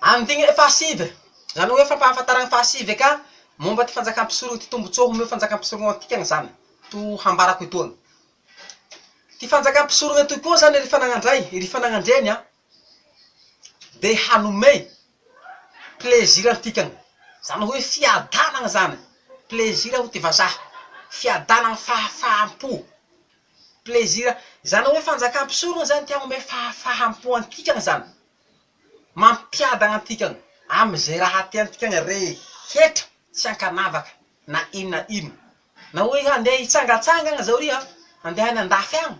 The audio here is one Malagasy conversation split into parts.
Andiny fahasivy. Zany hoe fampahafantarana fahasivy ka momba ty fanjakam-pisorona ty tombotsoa homeo fanjakam-pisorona atikany zany. To hambarako etoany. Ty fanjakam-pisorona toy koa zany ry fanagandreny de hanome plaisir atikany. Zany hoe fiadanana zany. Plaisir ho ty vazaha. Fiadanana fahafahampo. Plaisir. Zany hoe fanjakam-pisorona zany tia hanome fahafahampo atikany zany. Mampiadana atikany. Amizay raha tiantikany rehetra tsy ankanavaka na ino na ino. Na hoe handeha hitsangatsangana zao riha, handeha any andafy agny.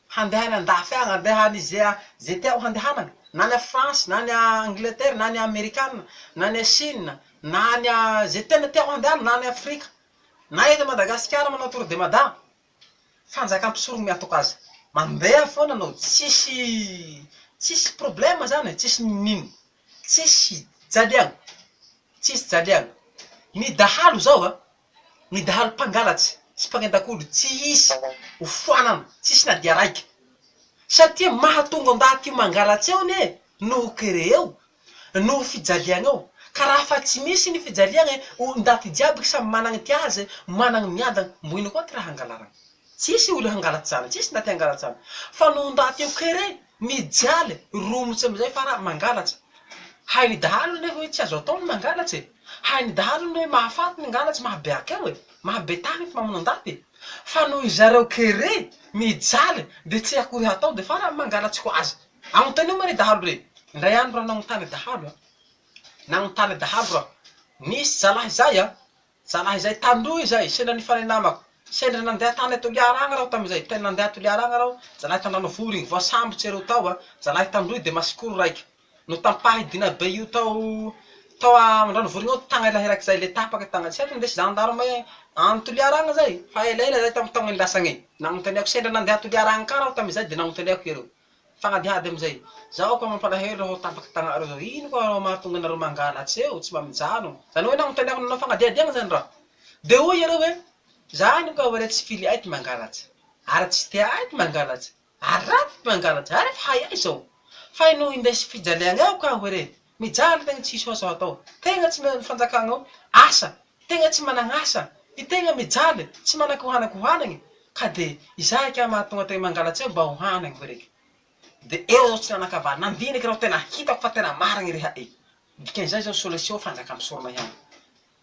Handeha any andafy agny, handeha any ze tiao handehanana. Na any France, na any Angleterre, na any Amerikanina, na any Chine, na any ze tena tiao handehanana, na any Afrika. Na eto Madagasikara manao tour de mada. Fanjakam-pisorona miantoka azy. Mandeha foana anao, tsisy problema zany, tsisy nino. Tsisy jaliagna. Tsisy jaliagna. Ny dahalo zao ny dahalo mpangalatsy sy mpangendak'olo tsy hisy ofoanana, tsisy nadia raiky. Satria mahatonga ndaty mangalatsy eo ne noho kereo, noho fijaliagna eo. Ka raha fa tsy misy ny fijaliagna, ndaty jiaby samy managny ty azy, managny miadana, mbo ino koa ty raha hangalarana. Tsisy olo hangalatsy zany, tsisy ndaty hangalatsy zany. Fa noho ndaty eo kere, mijaly, romotsy amizay fa raha mangalatsy. Hainy dahalo nefa hoe tsy azo atao ny mangalatsy. Hainy dahalo hoe mahafaty ny ngalatsy, mahabeaka eo mahabetany ty mamono ndaty. Fa noho zareo kere, mijaly, de tsy akory hatao, de fa raha mangalatsy ho azy. Agnontany io ma re dahalo re. Ndray andro raha nagnotany dahalo nagnotany dahalo raho. Misy zalahy zay tandroy zay, sendra nifanay namako. Sendra nandeha tany Toliara agny raho tamizay. Tena nandeha Toliara agny raho, zalahy tandanavory igny, voasambotsy ereo tao zalahy tandroy de masikoro raiky. No tampahy dinabe io tao Andranovory ao tagna ilahiraky zay le tapaky tagna. Tsy haiko ndesy gendarme any Toliara agny zay. Fa elaela zay tamy taogny lasagny. Nagnotaniako sendra nandeha Toliara agny ka raho tamizay de nagnotaniako ereo. Fagnadihady amizay. Zaho koa mampalahelo raho tapaky tagna reo. Ino koa raho mahatonga anareo mangalatsy eo, tsy mba mijano. Zany hoe nagnotaniako nanao fagnadihady agny zany raho. De hoy ereo hoe, zany koa re tsy fily ay ty mangalatsy. Ary tsy tia ay ty mangalatsy. Ary raty ty mangalatsy. Ary fa hay ay zao. Fa noho indesy fijaliagna eo ka hoe mijaly tegna tsy hisy asa atao. Tegna tsy fanjakagna ao asa. Tegna tsy managna i tegna mijaly, tsy manakohanakohanagny. Ka de izay ka mahatonga tegna mangalatsy eo mba hohanagny ho reky. De eo zao tsy nanakavahana. Nandiniky raho tena hitako fa tena marigny reha e. Dikan'izay zao solution fanjakam-pisorona ihany.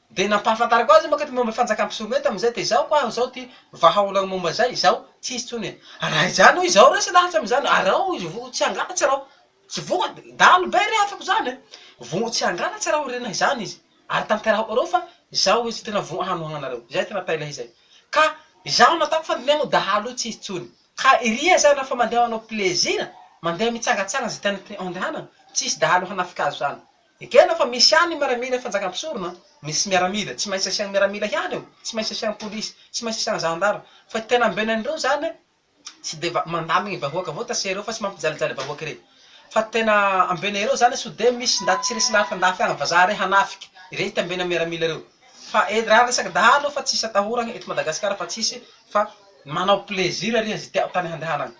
De nampahafantarako azy moa ty momba fanjakam-pisorona eto amizay, de zao koa zao ty vahaolagna momba zay, zao tsisy tsony. Raha zany hoy zao resy lahatra amizany, arao izy vo tsy angalatsy raho. Tsy voa dahalo be re afako zany. Vo tsy angalatsy raho rena zany izy. Ary tanterahako areo fa zao izy tena vo hanohanareo. Zay tena taila izay. Ka zaho nataoko fandiniagna dahalo io tsisy tsony. Ka iria zany lafa mandeha manao plaisir, mandeha mitsangatsanga ze tena andehanana, tsisy dahalo hanafiky azy zany. Ekena fa misy any miaramila fanjakam-pisorona, misy miaramila, tsy maintsy asiagny miaramila ihany io, tsy maintsy asiagny polisy, tsy maintsy asiagny gendarme. Fa tena ambenandreo zany, tsy de mandamigny vahoaka avao tasereo fa tsy mampijalijaly vahoaky rey. Fa tena ambenareo zany sode misy ndaty tsy resy lafandafy agny vazaha rey hanafiky. Rey ty ambena miaramila reo. Fa raha resaky dahalo fa tsisy atahoragny eto Madagasikara fa tsisy fa manao plaisir riha ze tiao tany handehanagny.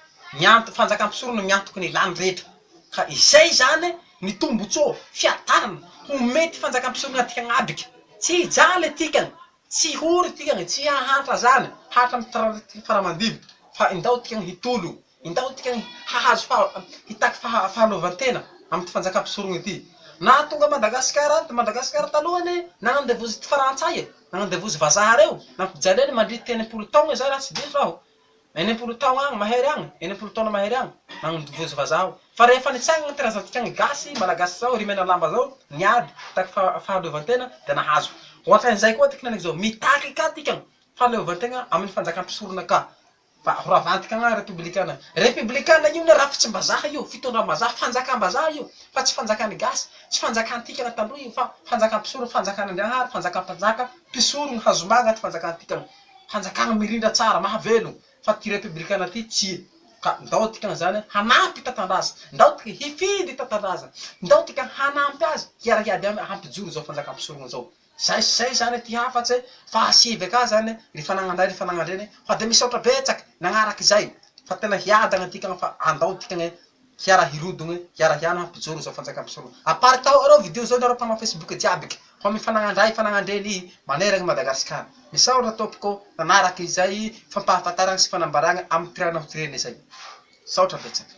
Fanjakam-pisorona miantoky ny lany rehetra. Ka izay zany ny tombotsoa, fiadanana, ho mety fanjakam-pisorona atikany abiky. Tsy hijaly atikany, tsy hory atikany, tsy hahatra zany, hatra amy faramandidy. Fa indao tikany hitolo, indao tikany hahazo hitaky fahaleovantena amy ty fanjakam-pisorona ity. Na tonga Madagasikara talohany, nagnandevozy ty Frantsay nagnandevozy vazaha reo, nampijaly eny mandrity 80 taogna zay raha tsy diso raho. 80 taogna agny mahery agny, 80 taogna mahery agny, nagnandevozy vazaha. Fa rehefa nitsangana ty raza tikany gasy, malagasy zao, rimena lamba zao, niady, hitaky fahaleovantena, de nahazo. Ohatran'izay koa ty kinanay zao, mitaky ka tikany fahaleovantena amin'ny fanjakam-pisorona ka. Fa horavantika agny republikana. Republikana io ne rafitsim-bazaha io, fitondram-bazaha, fanjakam-bazaha io. Fa tsy fanjakany gasy, tsy fanjakan-tikana taloha io, fa fanjakam-pisorona, fanjakan'Andrianahary, fanjakampanjaka, mpisorona hazomanga ty fanjakan-tikana. Fanjakana mirindra tsara, mahavelo. Fa ty republikana ty tsy. Ka ndao tikany zany hanampy tatandraza, ndao tika hifidy tatandraza, ndao tika hanampy azy, hiarahiady amy hampijoro zao fanjakam-pisorona zao. Zay zany ty hafatsy fahasivy ka zany ry fanagnandray, fa de misaotra betsaky nagnaraky zay. Fa tena hiadana tikany fa andao tikany hiara hirodogny, hiara hiano hampijoro zao fanjakam-pisoroha. Apart tao arao video zao nareo mpanao Facebook jiaby. Fa mifanagandray fanagandreny maneragny Madagasikara. Misaotra tompoko nanaraky izay fampahafantarana sy fanambarana amin'ny tirana ho tireny izay. Saotra betsaka.